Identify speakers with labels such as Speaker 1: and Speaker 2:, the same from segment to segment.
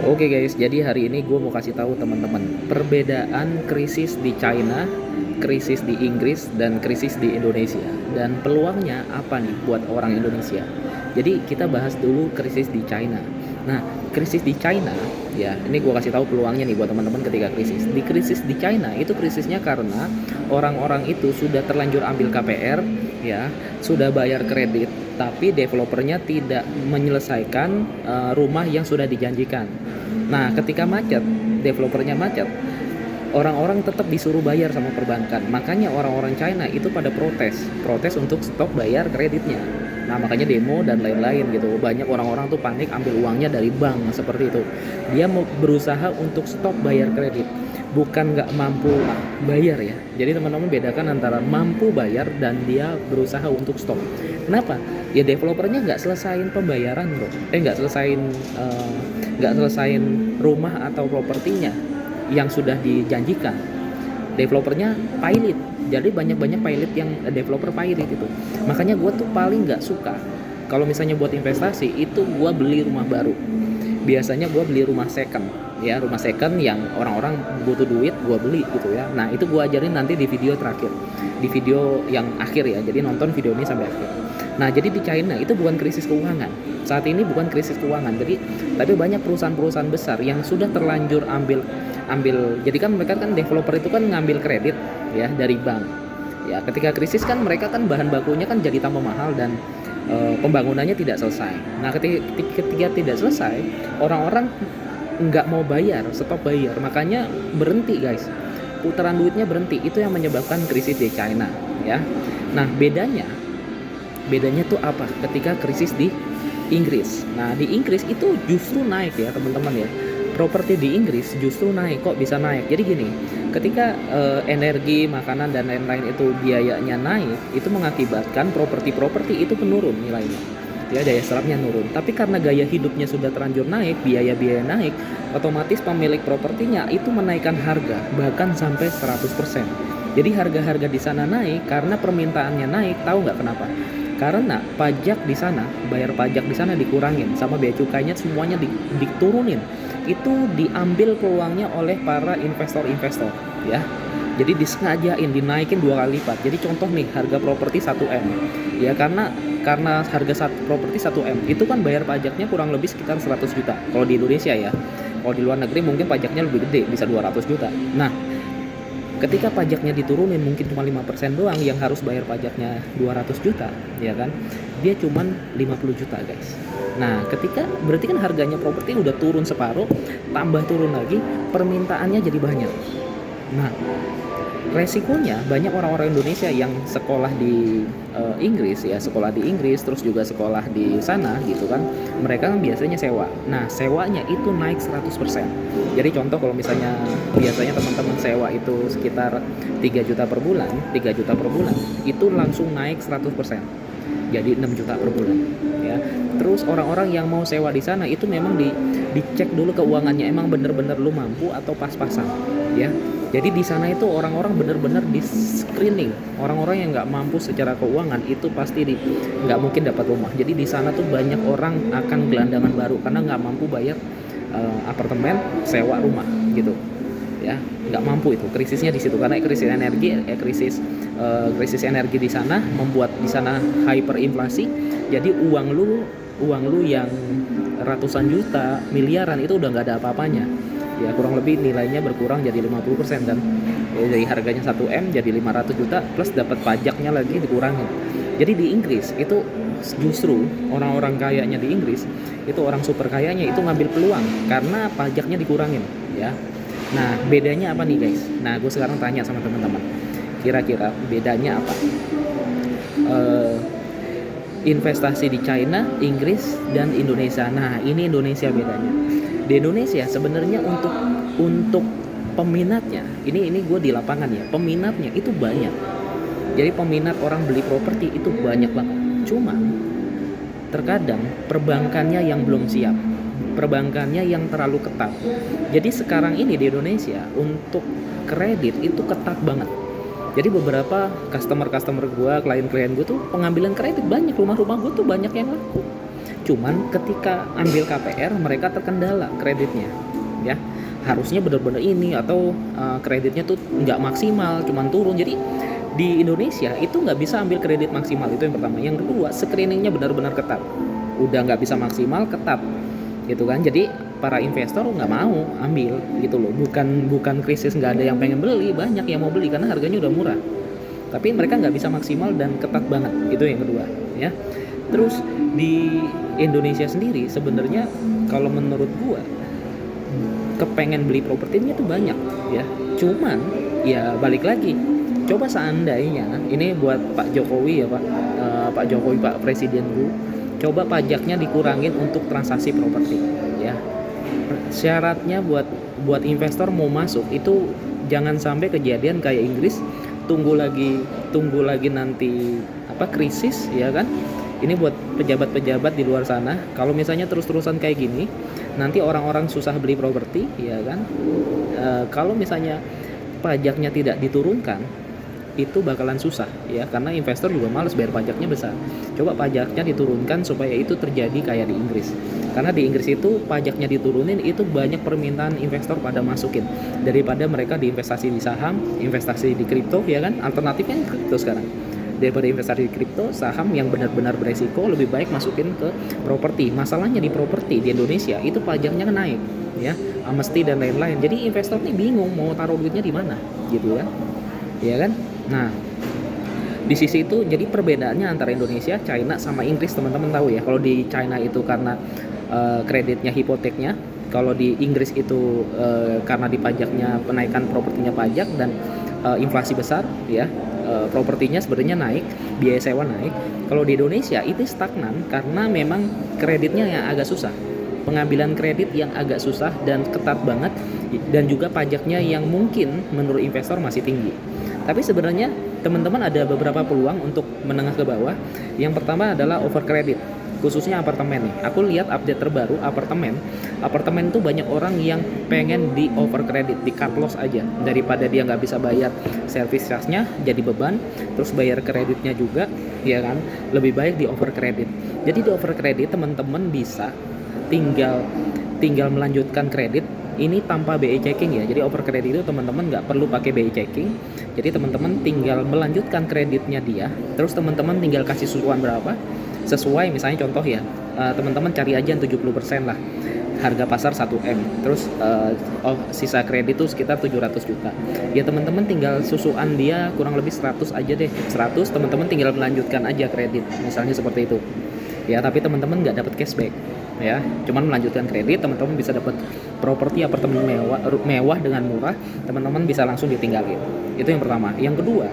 Speaker 1: Oke guys, jadi hari ini gue mau kasih tahu teman-teman perbedaan krisis di China, krisis di Inggris, dan krisis di Indonesia. Dan peluangnya apa nih buat orang Indonesia? Jadi kita bahas dulu krisis di China. Nah, krisis di China, ya ini gue kasih tahu peluangnya nih buat teman-teman ketika krisis. Di krisis di China itu krisisnya karena orang-orang itu sudah terlanjur ambil KPR, ya, sudah bayar kredit, tapi developernya tidak menyelesaikan rumah yang sudah dijanjikan. Nah, ketika macet, developernya macet, orang-orang tetap disuruh bayar sama perbankan. Makanya orang-orang China itu pada protes untuk stop bayar kreditnya. Nah, makanya demo dan lain-lain gitu. Banyak orang-orang tuh panik ambil uangnya dari bank seperti itu. Dia mau berusaha untuk stop bayar kredit, bukan nggak mampu bayar ya. Jadi teman-teman bedakan antara mampu bayar dan dia berusaha untuk stop. Kenapa? Ya developernya nggak selesain pembayaran bro. Nggak selesain rumah atau propertinya yang sudah dijanjikan. Developernya pilot, jadi banyak pilot yang developer pilot itu. Makanya gue tuh paling nggak suka kalau misalnya buat investasi itu gue beli rumah baru. Biasanya gue beli rumah second, ya rumah second yang orang-orang butuh duit gue beli gitu ya. Nah itu gue ajarin nanti di video terakhir, di video yang akhir ya. Jadi nonton video ini sampai akhir. Nah jadi di China itu bukan krisis keuangan. Saat ini bukan krisis keuangan. Tapi banyak perusahaan-perusahaan besar yang sudah terlanjur ambil. Jadi kan mereka kan developer itu kan ngambil kredit ya dari bank. Ya ketika krisis kan mereka kan bahan bakunya kan jadi tambah mahal dan pembangunannya tidak selesai. Nah ketika tidak selesai, orang-orang nggak mau bayar, stop bayar, makanya berhenti guys, putaran duitnya berhenti. Itu yang menyebabkan krisis di China ya. Nah bedanya tuh apa ketika krisis di Inggris? Nah di Inggris itu justru naik ya teman-teman ya. Properti di Inggris justru naik. Kok bisa naik? Jadi gini, ketika energi, makanan dan lain-lain itu biayanya naik, itu mengakibatkan properti itu menurun nilainya. Ya daya serapnya nurun. Tapi karena gaya hidupnya sudah terlanjur naik, biaya-biaya naik, otomatis pemilik propertinya itu menaikkan harga bahkan sampai 100%. Jadi harga-harga di sana naik karena permintaannya naik. Tahu nggak kenapa? Karena pajak di sana, bayar pajak di sana dikurangin, sama bea cukainya semuanya diturunin. Itu diambil peluangnya oleh para investor-investor ya. Jadi disengajain dinaikin 2 kali lipat. Jadi contoh nih harga properti 1M ya, karena harga properti 1M itu kan bayar pajaknya kurang lebih sekitar 100 juta kalau di Indonesia ya. Kalau di luar negeri mungkin pajaknya lebih gede, bisa 200 juta. Nah ketika pajaknya diturunin mungkin cuma 5% doang yang harus bayar pajaknya 200 juta ya kan, dia cuman 50 juta guys. Nah ketika berarti kan harganya properti udah turun separuh, tambah turun lagi, permintaannya jadi banyak. Nah resikonya banyak orang-orang Indonesia yang sekolah di Inggris ya, sekolah di Inggris terus juga sekolah di sana gitu kan, mereka kan biasanya sewa. Nah sewanya itu naik 100%. Jadi contoh kalau misalnya biasanya teman-teman sewa itu sekitar 3 juta per bulan, itu langsung naik 100%. Jadi 6 juta per bulan ya. Terus orang-orang yang mau sewa di sana itu memang dicek dulu keuangannya, emang bener-bener lu mampu atau pas-pasan ya. Jadi di sana itu orang-orang bener-bener di screening. Orang-orang yang nggak mampu secara keuangan itu pasti nggak mungkin dapat rumah. Jadi di sana tuh banyak orang akan gelandangan baru karena nggak mampu bayar apartemen, sewa rumah gitu ya. Nggak mampu, itu krisisnya di situ karena krisis energi di sana membuat di sana hyperinflasi. Jadi uang lu yang ratusan juta, miliaran itu udah nggak ada apa-apanya ya, kurang lebih nilainya berkurang jadi 50%. Dan dari harganya 1M jadi 500 juta plus dapat pajaknya lagi dikurangi. Jadi di Inggris itu justru orang-orang kayanya di Inggris itu, orang super kayanya itu ngambil peluang karena pajaknya dikurangin ya. Nah bedanya apa nih guys? Nah gue sekarang tanya sama teman-teman, kira-kira bedanya apa investasi di China, Inggris, dan Indonesia? Nah ini Indonesia bedanya. Di Indonesia sebenarnya untuk peminatnya, ini gue di lapangan ya, peminatnya itu banyak. Jadi peminat orang beli properti itu banyak banget. Cuma terkadang perbankannya yang belum siap, perbankannya yang terlalu ketat. Jadi sekarang ini di Indonesia untuk kredit itu ketat banget. Jadi beberapa customer gue, klien gue tuh pengambilan kredit banyak, rumah-rumah gue tuh banyak yang laku. Cuman ketika ambil KPR mereka terkendala kreditnya, ya. Harusnya benar-benar ini atau kreditnya tuh nggak maksimal, cuman turun. Jadi di Indonesia itu nggak bisa ambil kredit maksimal, itu yang pertama. Yang kedua, screeningnya benar-benar ketat. Udah nggak bisa maksimal, ketat, gitu kan. Jadi para investor nggak mau ambil, gitu loh. Bukan krisis nggak ada yang pengen beli, banyak yang mau beli karena harganya udah murah. Tapi mereka nggak bisa maksimal dan ketat banget, itu yang kedua, ya. Terus di Indonesia sendiri sebenarnya kalau menurut gua kepengen beli propertinya tuh banyak, ya. Cuman ya balik lagi, coba seandainya ini buat Pak Jokowi ya Pak Jokowi, Pak Presiden dulu, coba pajaknya dikurangin untuk transaksi properti, ya. Syaratnya buat investor mau masuk itu jangan sampai kejadian kayak Inggris, tunggu lagi nanti krisis, ya kan. Ini buat pejabat-pejabat di luar sana, kalau misalnya terus-terusan kayak gini, nanti orang-orang susah beli properti, ya kan. Kalau misalnya pajaknya tidak diturunkan, itu bakalan susah, ya, karena investor juga malas bayar pajaknya besar. Coba pajaknya diturunkan supaya itu terjadi kayak di Inggris. Karena di Inggris itu pajaknya diturunin, itu banyak permintaan investor pada masukin daripada mereka diinvestasi di saham, investasi di kripto, ya kan. Alternatifnya kripto sekarang. Daripada investasi di kripto, saham yang benar-benar beresiko, lebih baik masukin ke properti. Masalahnya di properti di Indonesia itu pajaknya naik, ya, amnesty dan lain-lain. Jadi investor nih bingung mau taruh duitnya di mana, gitu kan, ya kan. Nah, di sisi itu jadi perbedaannya antara Indonesia, China sama Inggris, teman-teman tahu ya. Kalau di China itu karena kreditnya, hipoteknya. Kalau di Inggris itu karena dipajaknya, penaikan propertinya pajak dan inflasi besar, ya. Propertinya sebenarnya naik, biaya sewa naik. Kalau di Indonesia itu stagnan karena memang kreditnya yang agak susah, pengambilan kredit yang agak susah dan ketat banget, dan juga pajaknya yang mungkin menurut investor masih tinggi. Tapi sebenarnya teman-teman ada beberapa peluang untuk menengah ke bawah. Yang pertama adalah over kredit, khususnya apartemen nih. Aku lihat update terbaru apartemen tuh banyak orang yang pengen di over kredit, di cut loss aja, daripada dia nggak bisa bayar service charge-nya jadi beban, terus bayar kreditnya juga, ya kan. Lebih baik di over kredit. Jadi di over kredit teman-teman bisa tinggal melanjutkan kredit ini tanpa BI checking, ya. Jadi over kredit itu teman-teman nggak perlu pakai BI checking. Jadi teman-teman tinggal melanjutkan kreditnya dia, terus teman-teman tinggal kasih susuan berapa sesuai, misalnya contoh ya, teman-teman cari aja 70% lah, harga pasar 1M, terus sisa kredit tuh sekitar 700 juta, ya teman-teman tinggal susuan dia kurang lebih 100 aja deh, 100, teman-teman tinggal melanjutkan aja kredit, misalnya seperti itu, ya. Tapi teman-teman nggak dapat cashback, ya, cuman melanjutkan kredit, teman-teman bisa dapat properti apartemen mewah dengan murah, teman-teman bisa langsung ditinggalin. Itu yang pertama. Yang kedua,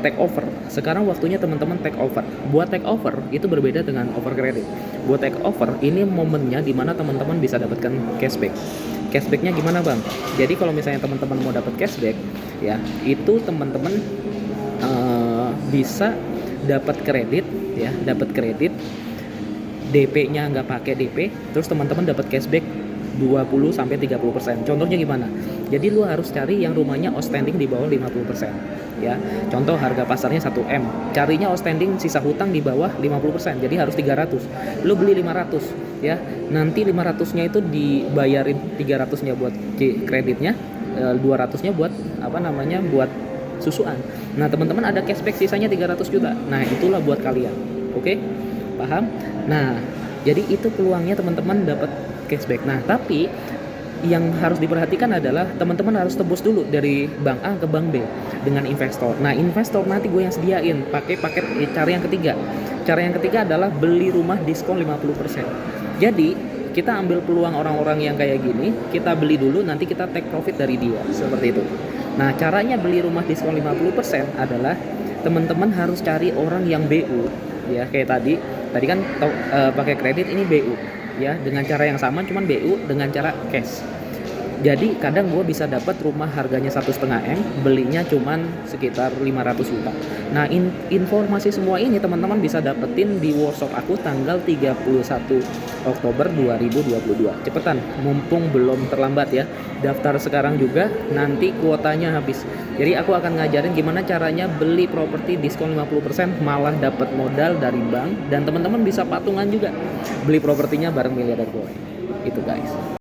Speaker 1: take over. Sekarang waktunya teman-teman take over. Buat take over itu berbeda dengan over credit. Buat take over ini momennya dimana teman-teman bisa dapatkan cashback. Cashbacknya gimana bang? Jadi kalau misalnya teman-teman mau dapat cashback, ya itu teman-teman bisa dapat kredit, ya, dapat kredit, DP-nya nggak pakai DP, terus teman-teman dapat cashback 20-30%. Contohnya gimana? Jadi lu harus cari yang rumahnya outstanding di bawah 50%, ya. Contoh harga pasarnya 1M, carinya outstanding sisa hutang di bawah 50%, jadi harus 300. Lu beli 500, ya. Nanti 500-nya itu dibayarin, 300-nya buat kreditnya, 200-nya buat buat susuan. Nah, teman-teman ada cashback sisanya 300 juta. Nah, itulah buat kalian. Oke? Paham? Nah, jadi itu peluangnya teman-teman dapat cashback. Nah, tapi yang harus diperhatikan adalah teman-teman harus tebus dulu dari bank A ke bank B dengan investor. Nah, investor nanti gue yang sediain pakai paket cara yang ketiga. Cara yang ketiga adalah beli rumah diskon 50%. Jadi, kita ambil peluang orang-orang yang kayak gini, kita beli dulu, nanti kita take profit dari dia, seperti itu. Nah, caranya beli rumah diskon 50% adalah teman-teman harus cari orang yang BU, ya, kayak tadi kan pakai kredit, ini BU, ya, dengan cara yang sama, cuman BU dengan cara cash. Jadi kadang gue bisa dapat rumah harganya 1,5 M, belinya cuman sekitar 500 juta. Nah, informasi semua ini teman-teman bisa dapetin di workshop aku tanggal 31 Oktober 2022. Cepetan, mumpung belum terlambat ya. Daftar sekarang juga, nanti kuotanya habis. Jadi aku akan ngajarin gimana caranya beli properti diskon 50%, malah dapat modal dari bank, dan teman-teman bisa patungan juga beli propertinya bareng miliarder gue. Itu guys.